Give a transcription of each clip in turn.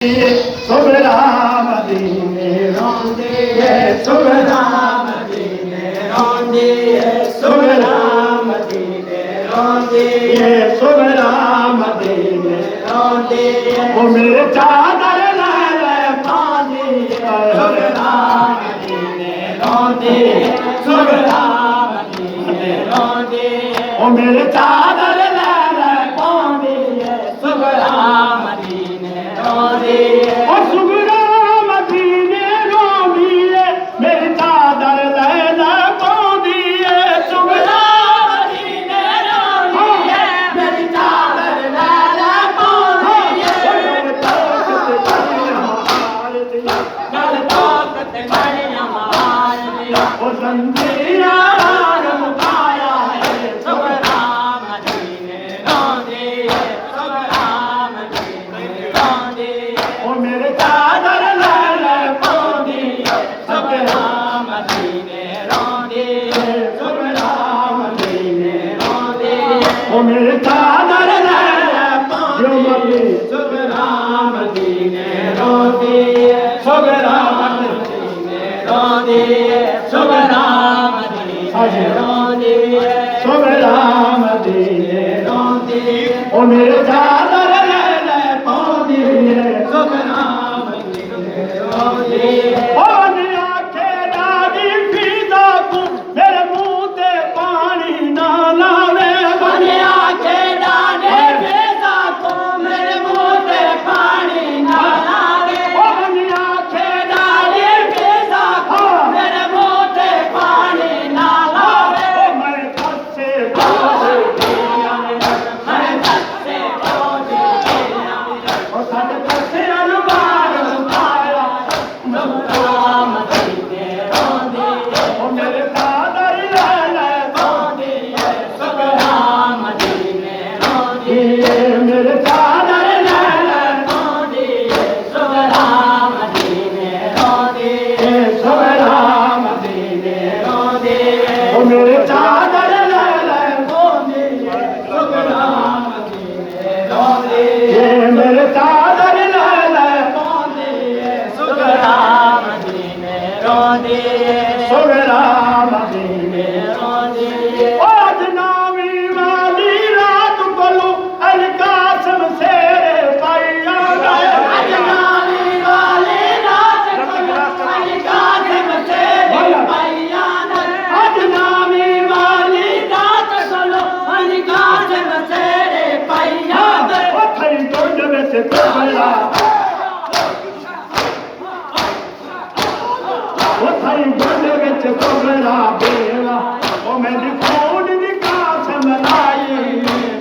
Sobera Madine Rondi, Sobera Madine Rondi, Sobera Madine Rondi, Sobera Madine Rondi, O mere chadar lale paani, Sobera Madine Rondi, Sobera Madine Rondi, O mere chadar lale paani, Sobera Madine Rondi, O Sobera Madine Rondi, mere chadar lale paani, Sobera Madine Rondi, mere chadar lale paani, gal taqat badi hamaare, O zanjeera mukaya hai, Sobera Madine Rondi, Sobera Madine Rondi, O mere chadar lale paani, Sobera Madine Rondi, Sobera Madine Rondi, O mere chadar lale paani, Sobera Madine Rondi, Sobera Madine Rondi, Sobera Madine Rondi, Sobera Madine Rondi, O mere chadar lale paani, Sobera Madine Rondi, O niya ke daadi fiza ko mere muh te paani na laave, O niya ke daadi fiza ko mere muh te paani na laave, O niya ke daadi fiza ko mere muh te paani na laave, O main ghar se O sade ghar se anubar mukaya, Sobera Madine Rondi, O mere chadar lale paani, Sobera Madine Rondi, mere chadar lale paani, Sobera Madine Rondi, Sobera Madine Rondi, O mere chadar lale paani, Sobera Madine Rondi, mere chadar lale paani, Sobera Madine Rondi, Sobera Madine Rondi, आज नावी वाली रात बोलो अलकासम से पाइया गए, आज नावी वाली रात बोलो अलकासम से पाइया गए, आज नावी वाली रात बोलो अलकासम से पाइया गए, ओ थई गोंड में से तोबरा, ओ थई गोंड में से तोबरा बेवा, ओ मेरी खून दी कासम लाई,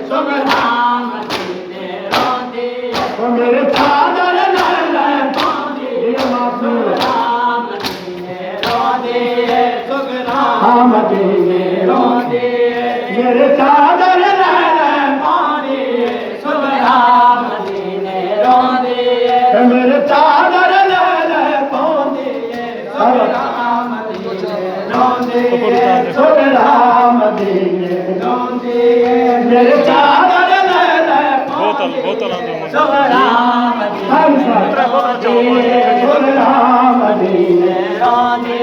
Sobera Madine Rondi, O mere chadar lale paani, Sobera Madine Rondi, Sobera Madine Rondi, mere chadar lale paani, Sobera Madine Rondi, mere chadar lale paani, Sobera Madine Rondi, Sobera Madine Rondi, mere chadar lale paani, Sobera Madine Rondi, Sobera Madine Rondi,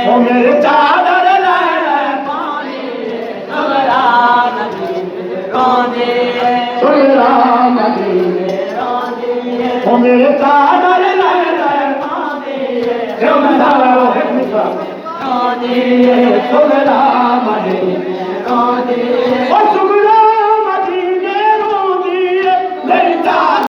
O mere chadar lale paani, Sobera Madine Rondi, Sobera Madine Rondi, O mere chadar lale paani, Sobera Madine Rondi, Sobera Madine Rondi,